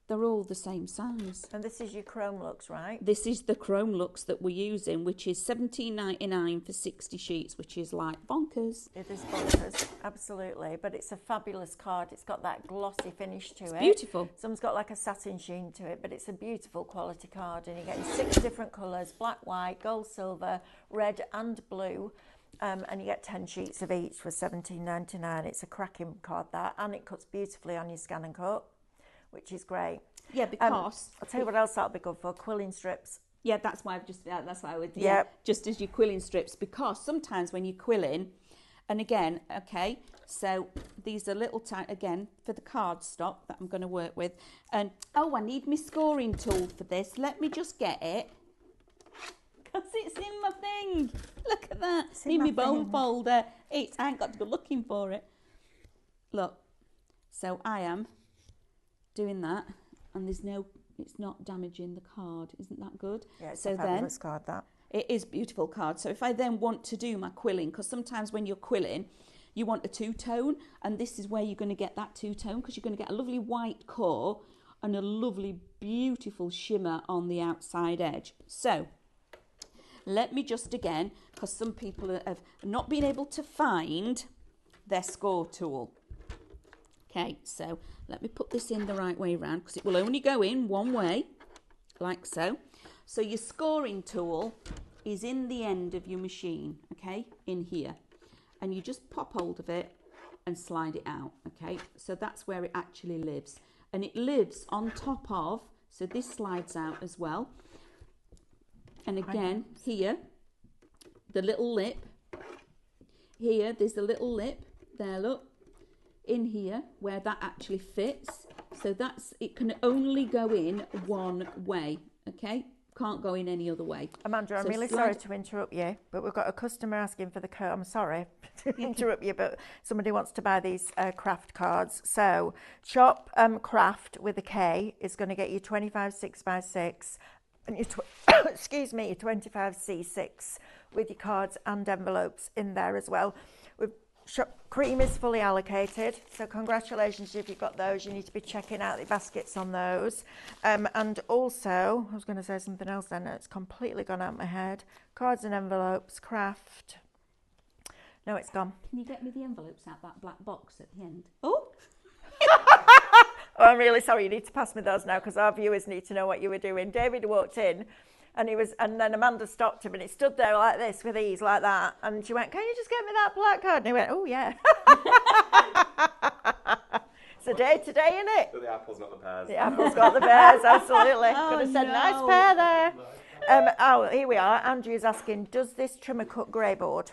Speaker 2: they're all the same size.
Speaker 1: And this is your Chrome Lux, right?
Speaker 2: This is the Chrome Lux that we're using, which is $17.99 for 60 sheets, which is like bonkers.
Speaker 1: It is bonkers, absolutely. But it's a fabulous card. It's got that glossy finish to it.
Speaker 2: Beautiful.
Speaker 1: Some's got like a satin sheen to it, but it's a beautiful quality card. And you get 6 different colours, black, white, gold, silver, red and blue. And you get 10 sheets of each for $17.99. It's a cracking card, that. And it cuts beautifully on your scan and cut, which is great.
Speaker 2: Yeah, because
Speaker 1: I'll tell you what else that'll be good for, quilling strips.
Speaker 2: Yeah, that's why that's why I would, just as your quilling strips, because sometimes when you're quilling, and again, okay, so these are little again, for the cardstock that I'm going to work with. And, oh, I need my scoring tool for this. Let me just get it. Because it's in my thing. Look at that. It's in my bone folder. I ain't got to go looking for it. Look. So I am doing that, and it's not damaging the card. Isn't that good?
Speaker 1: Yeah, it's a fabulous card, that.
Speaker 2: It is a beautiful card. So if I then want to do my quilling, because sometimes when you're quilling, you want a two-tone, and this is where you're going to get that two-tone, because you're going to get a lovely white core and a lovely, beautiful shimmer on the outside edge. So let me just again, because some people have not been able to find their score tool. Okay, so let me put this in the right way around, because it will only go in one way, like so. So your scoring tool is in the end of your machine, okay, in here. And you just pop hold of it and slide it out, okay. So that's where it actually lives. And it lives on top of, so this slides out as well. And again, here, the little lip. Here, there's a little lip. There, look. In here, where that actually fits. So it can only go in one way, okay? Can't go in any other way.
Speaker 1: Amanda, I'm really sorry to interrupt you, but we've got a customer asking for the code. I'm sorry to interrupt you, but somebody wants to buy these craft cards. So, Shop Craft with a K is going to get you 25 6x6. And your excuse me, your 25 C6 with your cards and envelopes in there as well. Cream is fully allocated, so congratulations if you've got those. You need to be checking out the baskets on those. And also, I was going to say something else then, it's completely gone out of my head. Cards and envelopes, craft. No, it's gone.
Speaker 2: Can you get me the envelopes out that black box at the end? Oh!
Speaker 1: Oh, I'm really sorry. You need to pass me those now, because our viewers need to know what you were doing. David walked in, and then Amanda stopped him, and he stood there like this with ease, like that. And she went, "Can you just get me that black card?" And he went, "Oh yeah." It's a day today, isn't it?
Speaker 3: So the apple's not the pears.
Speaker 1: The apple's got the pears, absolutely.
Speaker 2: Oh,
Speaker 1: Could have said
Speaker 2: no.
Speaker 1: nice pear there. Here we are. Andrew's asking, does this trimmer cut grey board?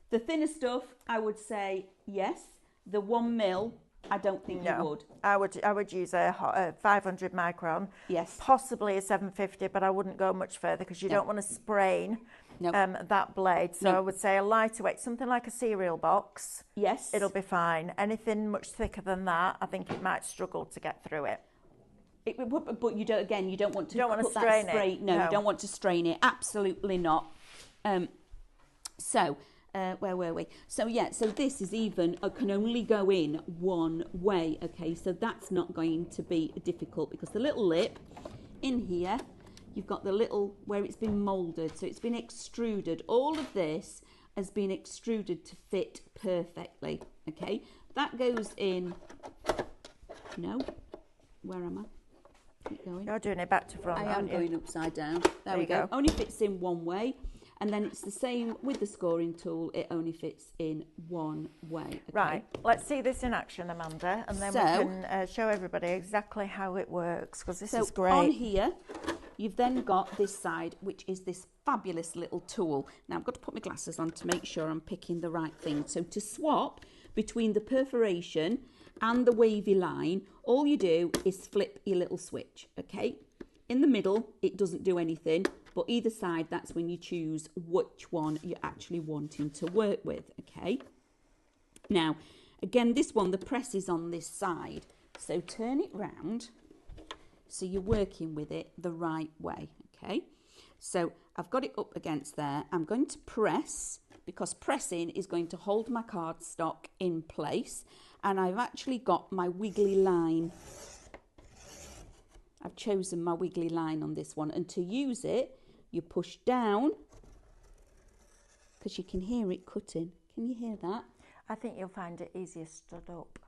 Speaker 2: The thinner stuff, I would say yes. The 1 mil, I don't think you would.
Speaker 1: I would use a 500 micron.
Speaker 2: Yes.
Speaker 1: Possibly a 750, but I wouldn't go much further, because you don't want to sprain that blade. So I would say a lighter weight, something like a cereal box.
Speaker 2: Yes.
Speaker 1: It'll be fine. Anything much thicker than that, I think it might struggle to get through it.
Speaker 2: But you don't. Again, you don't want to.
Speaker 1: You don't want to strain it.
Speaker 2: No, you don't want to strain it. Absolutely not. Where were we? So so this is even can only go in one way. Okay, so that's not going to be difficult, because the little lip in here, you've got the little where it's been moulded, so it's been extruded. All of this has been extruded to fit perfectly. Okay, that goes in. No, where am I? Keep going.
Speaker 1: You're doing it back to front,
Speaker 2: I am
Speaker 1: aren't you?
Speaker 2: going upside down. There we
Speaker 1: you
Speaker 2: go.
Speaker 1: go.
Speaker 2: Only fits in one way. And then it's the same with the scoring tool. It only fits in one way. Okay?
Speaker 1: Right, let's see this in action, Amanda, and then we can show everybody exactly how it works, because this is great.
Speaker 2: On here, you've then got this side, which is this fabulous little tool. Now, I've got to put my glasses on to make sure I'm picking the right thing. So to swap between the perforation and the wavy line, all you do is flip your little switch, okay? In the middle, it doesn't do anything, but either side, that's when you choose which one you're actually wanting to work with, okay? Now, again, this one, the press is on this side. So turn it round so you're working with it the right way, okay? So I've got it up against there. I'm going to press, because pressing is going to hold my cardstock in place. And I've actually got my wiggly line. I've chosen my wiggly line on this one. And to use it, you push down, because you can hear it cutting. Can you hear that?
Speaker 1: I think you'll find it easier stood up.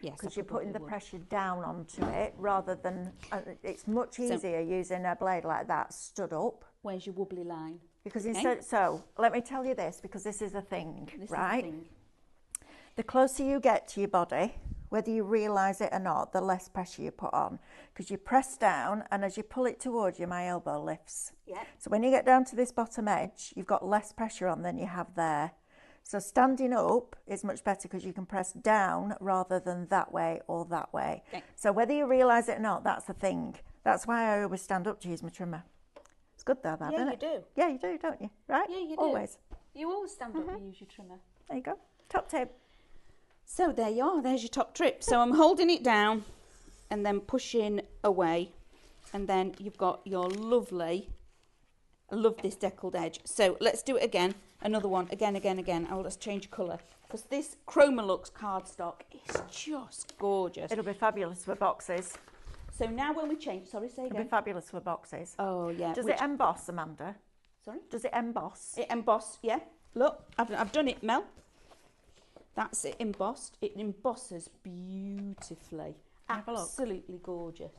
Speaker 2: Yes,
Speaker 1: because you're putting the pressure down onto it rather than, it's much easier using a blade like that stood up.
Speaker 2: Where's your wobbly line?
Speaker 1: Because instead, so let me tell you this, because this is a thing, right? The closer you get to your body, whether you realise it or not, the less pressure you put on, because you press down, and as you pull it towards you, my elbow lifts.
Speaker 2: Yeah.
Speaker 1: So when you get down to this bottom edge, you've got less pressure on than you have there. So standing up is much better because you can press down rather than that way or that way. Okay. So whether you realise it or not, that's the thing. That's why I always stand up to use my trimmer. It's good though, that, isn't it?
Speaker 2: Yeah, you do.
Speaker 1: Yeah, you do, don't you? Right?
Speaker 2: Yeah, you do.
Speaker 1: Always.
Speaker 2: You always stand up and use your trimmer.
Speaker 1: There you go. Top tip.
Speaker 2: So there you are. There's your top trip. So I'm holding it down and then pushing away. And then you've got your lovely, I love this deckled edge. So let's do it again. Another one, again. Oh, let's change colour. Because this Chroma-Lux cardstock is just gorgeous.
Speaker 1: It'll be fabulous for boxes.
Speaker 2: So now when we change, sorry, say again.
Speaker 1: It'll be fabulous for boxes.
Speaker 2: Oh, yeah.
Speaker 1: Does it emboss, Amanda?
Speaker 2: Sorry?
Speaker 1: Does it emboss?
Speaker 2: It emboss, yeah. Look, I've done it, Mel. That's it embossed. It embosses beautifully.
Speaker 1: Have a look.
Speaker 2: Absolutely gorgeous.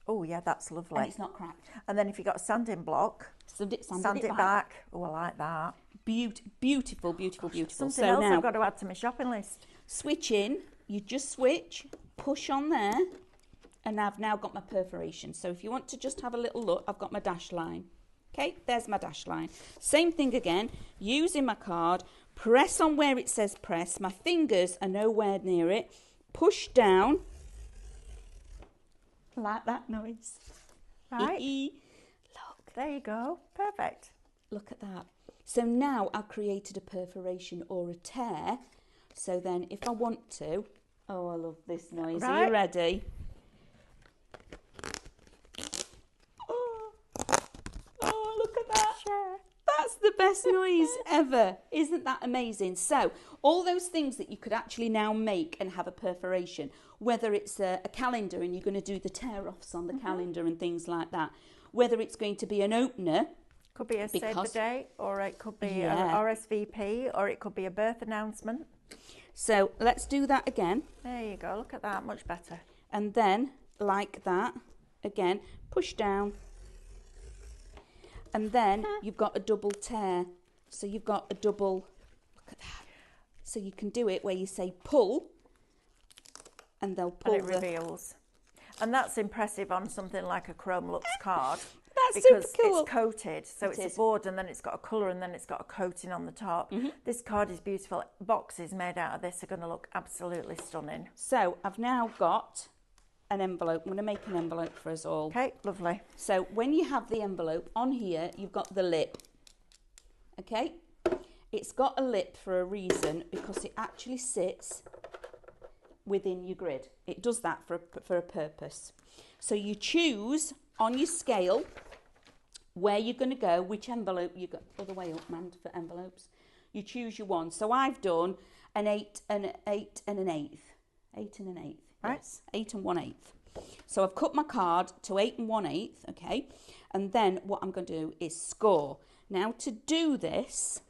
Speaker 1: Oh, yeah, that's lovely.
Speaker 2: And it's not cracked.
Speaker 1: And then if you've got a sanding block, sand it back. Oh, I like that.
Speaker 2: Beautiful.
Speaker 1: Something
Speaker 2: so
Speaker 1: else
Speaker 2: now,
Speaker 1: I've got to add to my shopping list.
Speaker 2: Switch in. You just switch, push on there, and I've now got my perforation. So if you want to just have a little look, I've got my dash line. Okay, there's my dash line. Same thing again, using my card, press on where it says press. My fingers are nowhere near it. Push down. Like that noise.
Speaker 1: Right.
Speaker 2: Look.
Speaker 1: There you go. Perfect.
Speaker 2: Look at that. So now I've created a perforation or a tear. So then if I want to, oh, I love this noise.
Speaker 1: Right.
Speaker 2: Are you ready? Oh, look at that.
Speaker 1: Sure.
Speaker 2: That's the best noise ever. Isn't that amazing? So all those things that you could actually now make and have a perforation, whether it's a calendar and you're going to do the tear-offs on the calendar and things like that, whether it's going to be an opener.
Speaker 1: Could be a save the date, or it could be an RSVP, or it could be a birth announcement.
Speaker 2: So let's do that again.
Speaker 1: There you go. Look at that. Much better.
Speaker 2: And then, like that, again, push down. And then you've got a double tear. So you've got a double, look at that. So you can do it where you say pull, and they'll pull.
Speaker 1: And it reveals. And that's impressive on something like a Chroma-Lux card.
Speaker 2: That's
Speaker 1: because
Speaker 2: super cool.
Speaker 1: It's coated, so it's a board, and then it's got a colour, and then it's got a coating on the top. This card is beautiful. Boxes made out of this are going to look absolutely stunning.
Speaker 2: So I've now got an envelope. I'm going to make an envelope for us all.
Speaker 1: Okay, lovely.
Speaker 2: So when you have the envelope on here, you've got the lip. Okay, it's got a lip for a reason, because it actually sits within your grid. It does that for a purpose. So you choose on your scale where you're going to go, which envelope you got. Other way up, man, for envelopes. You choose your one. So I've done an 8 and an 8 and an 8th. 8 and an 8th.
Speaker 1: Right.
Speaker 2: Yes, 8 and 1/8. So I've cut my card to 8 and 1/8, okay? And then what I'm going to do is score. Now to do this,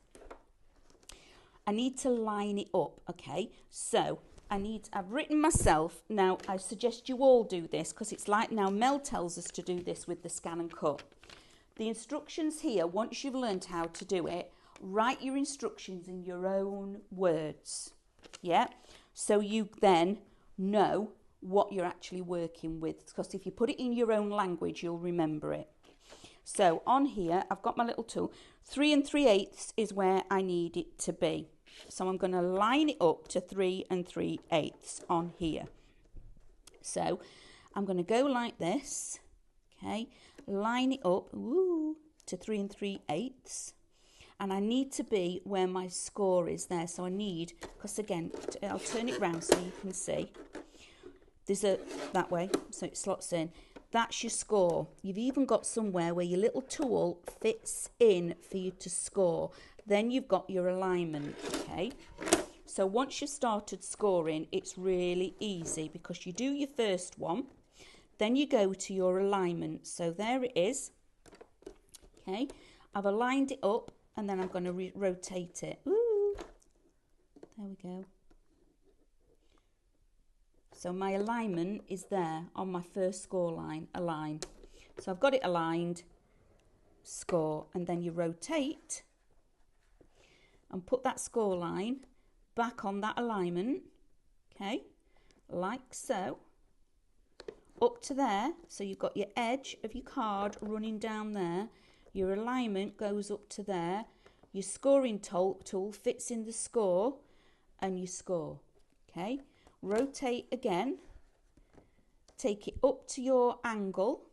Speaker 2: I need to line it up, okay? So I've written myself, now I suggest you all do this, because it's like now Mel tells us to do this with the scan and cut. The instructions here, once you've learned how to do it, write your instructions in your own words. Yeah? So you then know what you're actually working with. Because if you put it in your own language, you'll remember it. So on here, I've got my little tool. 3 3/8 is where I need it to be. So I'm going to line it up to 3 3/8 on here. So I'm going to go like this, okay, line it up to 3 3/8, and I need to be where my score is there. So I need, because again, I'll turn it round so you can see. There's that way, so it slots in. That's your score. You've even got somewhere where your little tool fits in for you to score. Then you've got your alignment, okay? So once you've started scoring, it's really easy because you do your first one, then you go to your alignment. So there it is, okay? I've aligned it up and then I'm going to rotate it. Ooh, there we go. So my alignment is there on my first score line, align. So I've got it aligned, score, and then you rotate and put that score line back on that alignment, okay, like so, up to there. So you've got your edge of your card running down there, your alignment goes up to there, your scoring tool fits in the score, and you score, okay. Rotate again, take it up to your angle,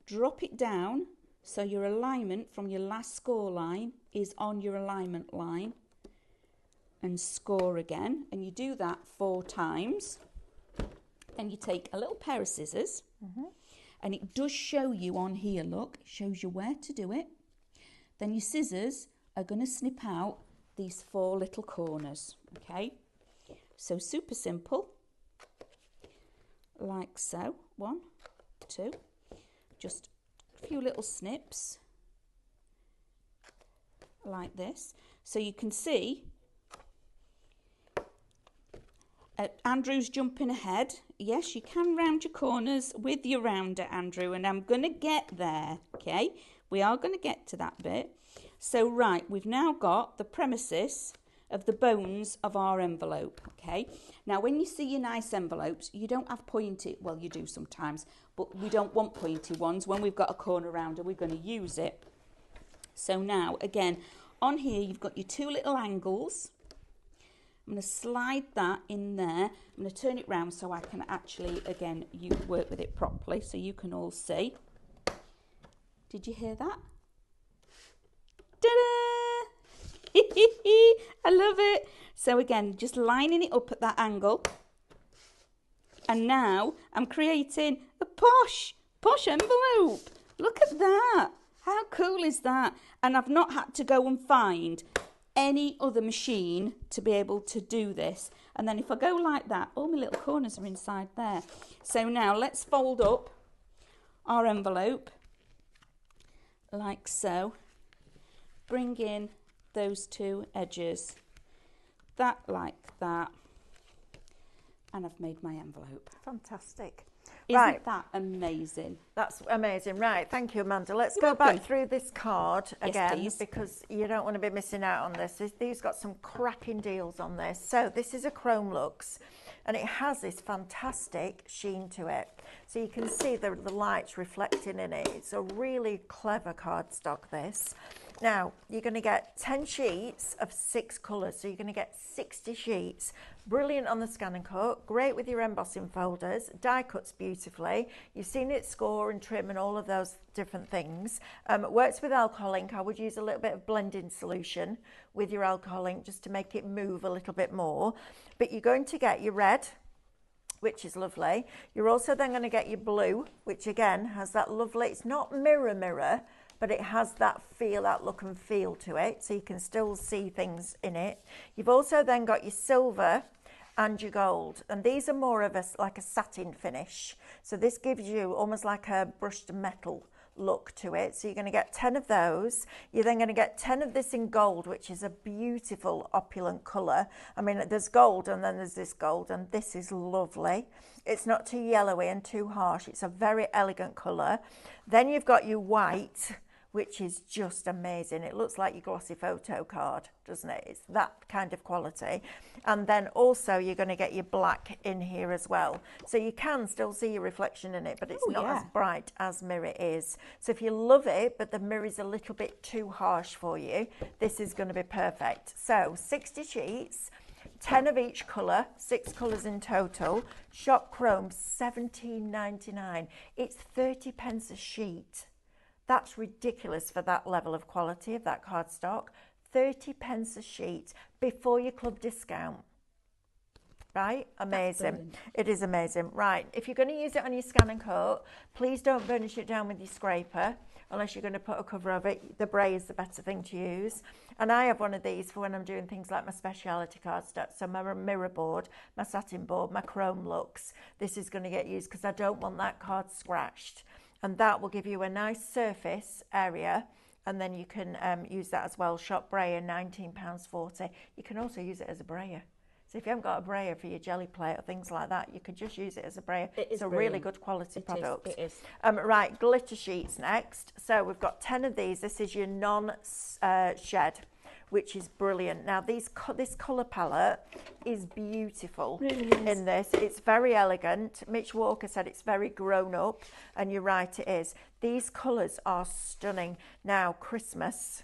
Speaker 2: drop it down so your alignment from your last score line is on your alignment line, and score again. And you do that 4 times, and you take a little pair of scissors, and it does show you on here, look, it shows you where to do it. Then your scissors are going to snip out these 4 little corners, okay. So super simple, like so, 1, 2, just a few little snips, like this. So you can see Andrew's jumping ahead. Yes, you can round your corners with your rounder, Andrew, and I'm going to get there, okay? We are going to get to that bit. So, right, we've now got the premises of the bones of our envelope, okay? Now, when you see your nice envelopes, you don't have pointy, well, you do sometimes, but we don't want pointy ones. When we've got a corner rounder, we're going to use it. So now, again, on here, you've got your 2 little angles. I'm going to slide that in there. I'm going to turn it round so I can actually, again, you work with it properly so you can all see. Did you hear that? Ta-da! I love it. So again, just lining it up at that angle. And now I'm creating a posh envelope. Look at that. How cool is that? And I've not had to go and find any other machine to be able to do this. And then if I go like that, all my little corners are inside there. So now let's fold up our envelope like so. Bring in those 2 edges, that like that, and I've made my envelope.
Speaker 1: Fantastic.
Speaker 2: Isn't that amazing?
Speaker 1: That's amazing. Right, thank you, Amanda. Let's
Speaker 2: You're
Speaker 1: go back
Speaker 2: welcome.
Speaker 1: through this card again,
Speaker 2: please.
Speaker 1: because you don't want to be missing out on this. These got some cracking deals on this. So this is a Chrome Lux, and it has this fantastic sheen to it. So you can see the lights reflecting in it. It's a really clever cardstock, this. Now, you're going to get 10 sheets of 6 colours, so you're going to get 60 sheets. Brilliant on the scan and cut, great with your embossing folders, die cuts beautifully. You've seen it score and trim and all of those different things. It works with alcohol ink. I would use a little bit of blending solution with your alcohol ink just to make it move a little bit more. But you're going to get your red, which is lovely. You're also then going to get your blue, which again has that lovely, it's not mirror, but it has that feel, that look and feel to it, so you can still see things in it. You've also then got your silver and your gold, and these are more of like a satin finish. So this gives you almost like a brushed metal look to it. So you're going to get 10 of those. You're then going to get 10 of this in gold, which is a beautiful opulent colour. I mean, there's gold and then there's this gold, and this is lovely. It's not too yellowy and too harsh. It's a very elegant colour. Then you've got your white, which is just amazing. It looks like your glossy photo card, doesn't it? It's that kind of quality. And then also you're going to get your black in here as well. So you can still see your reflection in it, but it's not as bright as mirror is. So if you love it, but the mirror is a little bit too harsh for you, this is going to be perfect. So 60 sheets, 10 of each colour, 6 colours in total. Shop Chrome, £17.99. It's 30 pence a sheet. That's ridiculous for that level of quality of that cardstock. 30 pence a sheet before your club discount. Right? Amazing. It is amazing. Right. If you're going to use it on your scan and coat, please don't burnish it down with your scraper unless you're going to put a cover over it. The Bray is the better thing to use. And I have one of these for when I'm doing things like my speciality cardstock. So my mirror board, my satin board, my chrome looks. This is going to get used because I don't want that card scratched. And that will give you a nice surface area, and then you can use that as well. Shop Brayer, £19.40. You can also use it as a brayer. So if you haven't got a brayer for your jelly plate or things like that, you could just use it as a brayer. It's a really good quality product.
Speaker 2: It is.
Speaker 1: Right, glitter sheets next. So we've got 10 of these. This is your non-shed, which is brilliant. Now this colour palette is beautiful. In this. It's very elegant. Mitch Walker said it's very grown up, and you're right, it is. These colours are stunning. Now Christmas,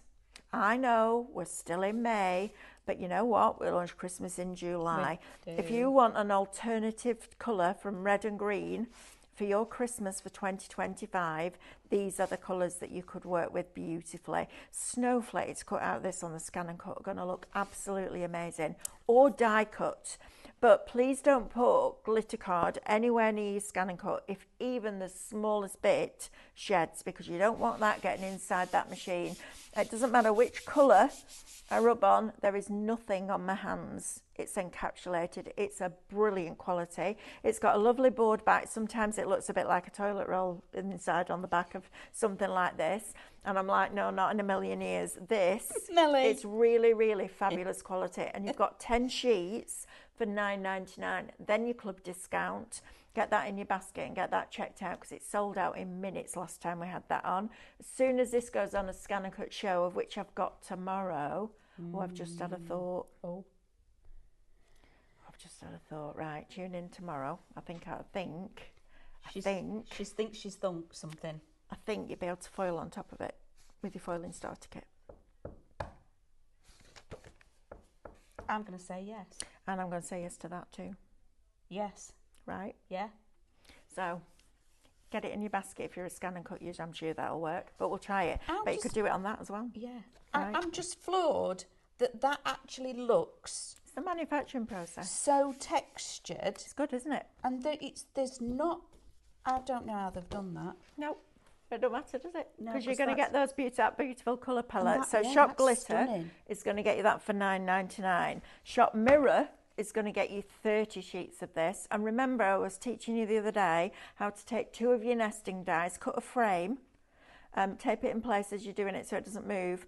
Speaker 1: I know we're still in May, but you know what? We'll launch Christmas in July. If you want an alternative colour from red and green for your Christmas for 2025, these are the colours that you could work with beautifully. Snowflakes cut out this on the scan and cut are going to look absolutely amazing. Or die cut. But please don't put glitter card anywhere near your scan and cut if even the smallest bit sheds, because you don't want that getting inside that machine. It doesn't matter which colour I rub on, there is nothing on my hands. It's encapsulated. It's a brilliant quality. It's got a lovely board back. Sometimes it looks a bit like a toilet roll inside on the back of something like this. And I'm like, no, not in a million years. This, it's really, really fabulous quality. And you've got 10 sheets for £9.99. Then your club discount. Get that in your basket and get that checked out because it's sold out in minutes last time we had that on. As soon as this goes on a scan and cut show, of which I've got tomorrow. Oh, I've just had a thought. I've just had a thought. Right, tune in tomorrow. I think
Speaker 2: She thinks she's thunk something.
Speaker 1: I think you'll be able to foil on top of it with your foiling starter kit.
Speaker 2: I'm going to say yes.
Speaker 1: And I'm going to say yes to that too.
Speaker 2: Yes.
Speaker 1: Right?
Speaker 2: Yeah.
Speaker 1: So get it in your basket if you're a scan and cut user. I'm sure that'll work. But we'll try it. You could do it on that as well.
Speaker 2: Yeah.
Speaker 1: Right.
Speaker 2: I'm just floored that actually looks...
Speaker 1: It's the manufacturing process.
Speaker 2: So textured.
Speaker 1: It's good, isn't it?
Speaker 2: And there's not... I don't know how they've done that.
Speaker 1: Nope. It don't matter, does it?
Speaker 2: No,
Speaker 1: because you're going to get those beautiful colour palettes. So
Speaker 2: yeah,
Speaker 1: Shop Glitter
Speaker 2: stunning.
Speaker 1: is going to get you that for £9.99. Shop Mirror is going to get you 30 sheets of this. And remember, I was teaching you the other day how to take 2 of your nesting dies, cut a frame, tape it in place as you're doing it so it doesn't move,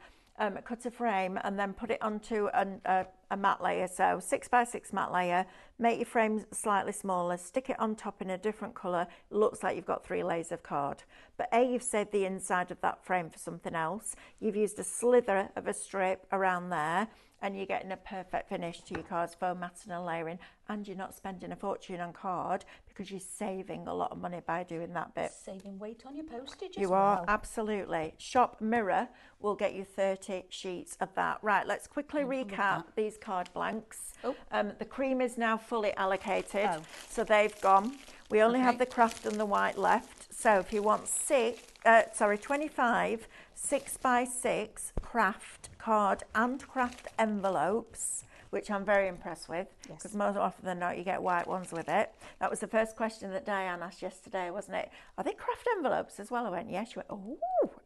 Speaker 1: cut a frame and then put it onto a matte layer. So 6x6 matte layer, make your frame slightly smaller, stick it on top in a different colour. It looks like you've got 3 layers of card. But you've saved the inside of that frame for something else. You've used a slither of a strip around there and you're getting a perfect finish to your cards, foam matting and layering, and you're not spending a fortune on card because you're saving a lot of money by doing that bit.
Speaker 2: Saving weight on your postage
Speaker 1: You
Speaker 2: as well.
Speaker 1: are, absolutely. Shop Mirror will get you 30 sheets of that. Right, let's quickly recap these card blanks. The cream is now fully allocated, so they've gone. We only have the craft and the white left. So if you want 25 6x6 craft card and craft envelopes, which I'm very impressed with, because more often than not you get white ones with it. That was the first question that Diane asked yesterday, wasn't it? Are they craft envelopes as well? I went, yes. She went, oh,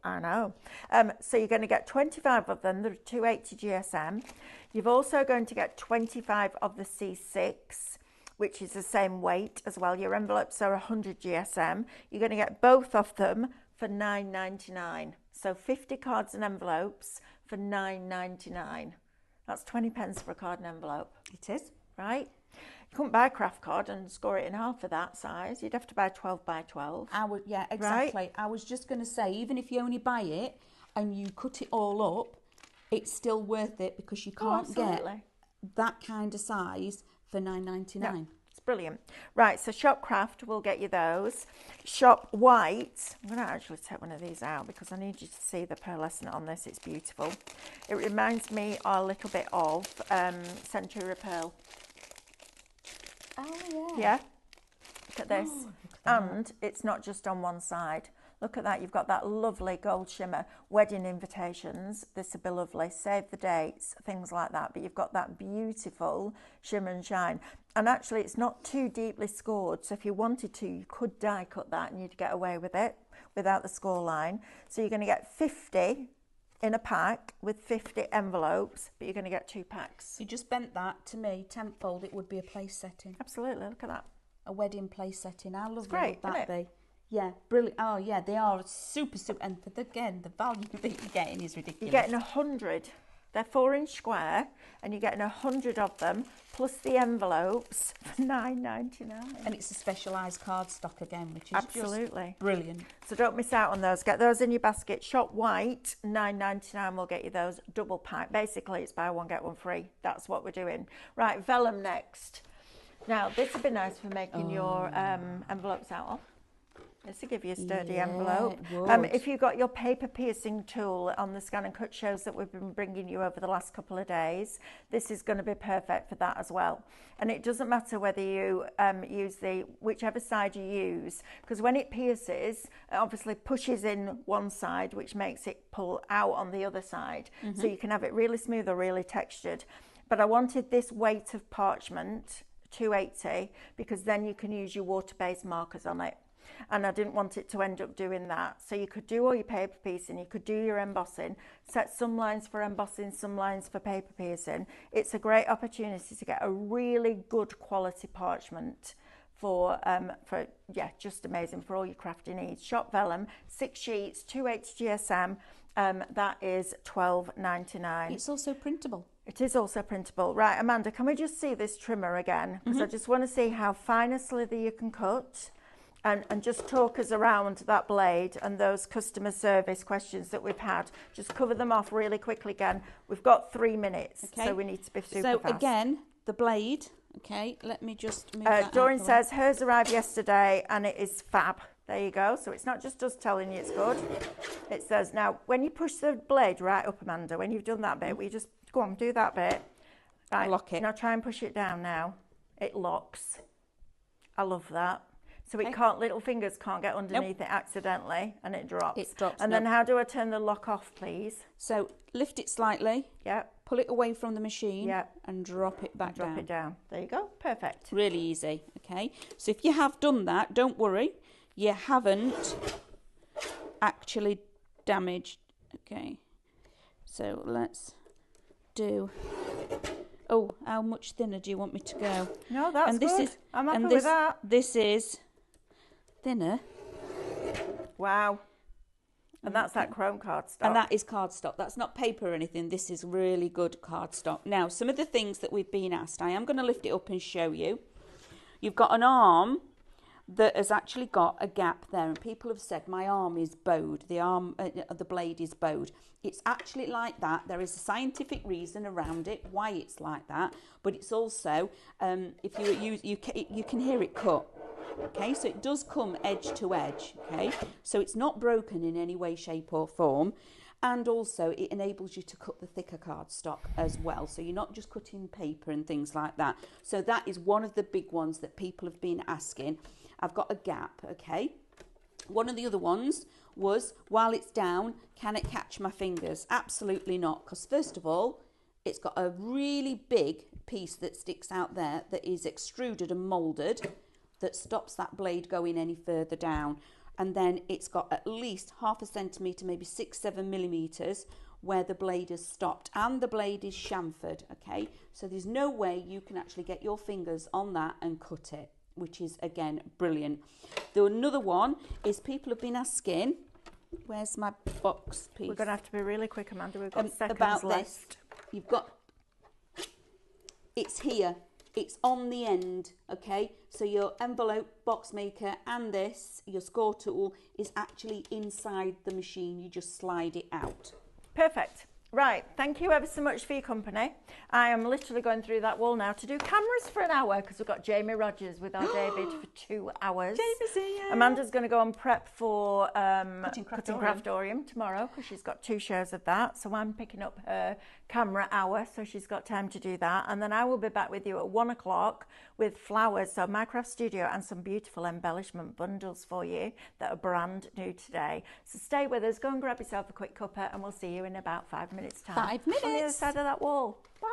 Speaker 1: I know. So you're going to get 25 of them, the 280 GSM. You're also going to get 25 of the C6, which is the same weight as well. Your envelopes are 100 GSM. You're going to get both of them for £9.99. So 50 cards and envelopes for £9.99. That's 20 pence for a card and envelope.
Speaker 2: It is.
Speaker 1: Right? You couldn't buy a craft card and score it in half for that size. You'd have to buy 12 by 12.
Speaker 2: Yeah, exactly.
Speaker 1: Right?
Speaker 2: I was just going to say, even if you only buy it, and you cut it all up, it's still worth it because you can't get that kind of size for $9.99.
Speaker 1: No, it's brilliant. Right, so Shop Craft will get you those. Shop White, I'm going to actually take one of these out because I need you to see the pearlescent on this. It's beautiful. It reminds me a little bit of Century Pearl.
Speaker 2: Oh, yeah.
Speaker 1: Yeah? Look at this.
Speaker 2: Oh, look at that.
Speaker 1: And it's not just on one side. Look at that. You've got that lovely gold shimmer. Wedding invitations. This would be lovely. Save the dates, things like that. But you've got that beautiful shimmer and shine. And actually, it's not too deeply scored. So if you wanted to, you could die cut that and you'd get away with it without the score line. So you're going to get 50 in a pack with 50 envelopes, but you're going to get 2 packs.
Speaker 2: You just bent that to me, tenfold. It would be a place setting.
Speaker 1: Absolutely. Look at that.
Speaker 2: A wedding place setting. How lovely
Speaker 1: great,
Speaker 2: would that
Speaker 1: isn't it?
Speaker 2: be? Yeah, brilliant. Oh, yeah, they are super, and for the value that you're getting is ridiculous.
Speaker 1: You're getting 100. They're 4-inch square, and you're getting 100 of them, plus the envelopes for $9.99.
Speaker 2: And it's a specialised cardstock again, which is just brilliant.
Speaker 1: So don't miss out on those. Get those in your basket. Shop White, $9.99 will get you those double pack. Basically, it's buy one, get one free. That's what we're doing. Right, vellum next. Now, this would be nice for making your envelopes out of. This will give you a sturdy envelope. If you've got your paper piercing tool on the Scan and Cut shows that we've been bringing you over the last couple of days, this is going to be perfect for that as well. And it doesn't matter whether you use whichever side you use, because when it pierces, it obviously pushes in one side, which makes it pull out on the other side. So you can have it really smooth or really textured. But I wanted this weight of parchment, 280, because then you can use your water-based markers on it. And I didn't want it to end up doing that. So you could do all your paper piecing, you could do your embossing, set some lines for embossing, some lines for paper piercing. It's a great opportunity to get a really good quality parchment for just amazing for all your crafting needs. Shop Vellum, 6 sheets, 280 GSM, that is $12.99.
Speaker 2: It's also printable.
Speaker 1: It is also printable. Right, Amanda, can we just see this trimmer again? Because I just want to see how fine a slither you can cut. And just talk us around that blade and those customer service questions that we've had. Just cover them off really quickly again. We've got 3 minutes, so we need to be super fast.
Speaker 2: So again, the blade, okay, let me just move that
Speaker 1: Doreen
Speaker 2: out
Speaker 1: says hers arrived yesterday and it is fab. There you go. So it's not just us telling you it's good. It says, now, when you push the blade right up, Amanda, when you've done that bit, we just, go on, do that bit. Right,
Speaker 2: lock it.
Speaker 1: Now try and push it down now. It locks. I love that. So it can't, little fingers can't get underneath it accidentally and it drops.
Speaker 2: It drops.
Speaker 1: And then how do I turn the lock off, please?
Speaker 2: So lift it slightly.
Speaker 1: Yep.
Speaker 2: Pull it away from the machine.
Speaker 1: Yep.
Speaker 2: And drop it back down.
Speaker 1: Drop it down. There you go. Perfect.
Speaker 2: Really easy. Okay. So if you have done that, don't worry. You haven't actually damaged. Okay. So let's do... Oh, how much thinner do you want me to go?
Speaker 1: No, that's good. I'm happy with that.
Speaker 2: This is thinner.
Speaker 1: Wow. And that's that chrome cardstock.
Speaker 2: And that is cardstock. That's not paper or anything. This is really good cardstock. Now, some of the things that we've been asked, I am going to lift it up and show you. You've got an arm that has actually got a gap there, and people have said my arm is bowed, the blade is bowed. It's actually like that. There is a scientific reason around it why it's like that, but it's also if you can hear it cut. Okay, so it does come edge to edge. Okay, so it's not broken in any way, shape or form. And also it enables you to cut the thicker cardstock as well. So you're not just cutting paper and things like that. So that is one of the big ones that people have been asking. I've got a gap, okay? One of the other ones was, while it's down, can it catch my fingers? Absolutely not, because first of all, it's got a really big piece that sticks out there that is extruded and moulded that stops that blade going any further down. And then it's got at least 0.5 centimetre, maybe 6-7 millimetres, where the blade has stopped, and the blade is chamfered, okay? So there's no way you can actually get your fingers on that and cut it, which is, again, brilliant. Another one is people have been asking, where's my box piece?
Speaker 1: We're going to have to be really quick, Amanda. We've got seconds
Speaker 2: about
Speaker 1: left.
Speaker 2: This. You've got, it's here. It's on the end, okay? So your envelope box maker and this, your score tool, is actually inside the machine. You just slide it out.
Speaker 1: Perfect. Right, thank you ever so much for your company. I am literally going through that wall now to do cameras for an hour because we've got Jamie Rogers with our David for 2 hours.
Speaker 2: Jamie's here.
Speaker 1: Amanda's going to go and prep for
Speaker 2: Cutting
Speaker 1: Craftorium tomorrow because she's got 2 shows of that. So I'm picking up her camera hour, so she's got time to do that. And then I will be back with you at 1 o'clock with flowers, so my craft studio, and some beautiful embellishment bundles for you that are brand new today. So stay with us, go and grab yourself a quick cuppa, and we'll see you in about 5 minutes time.
Speaker 2: 5 minutes.
Speaker 1: On the other side of that wall. Bye.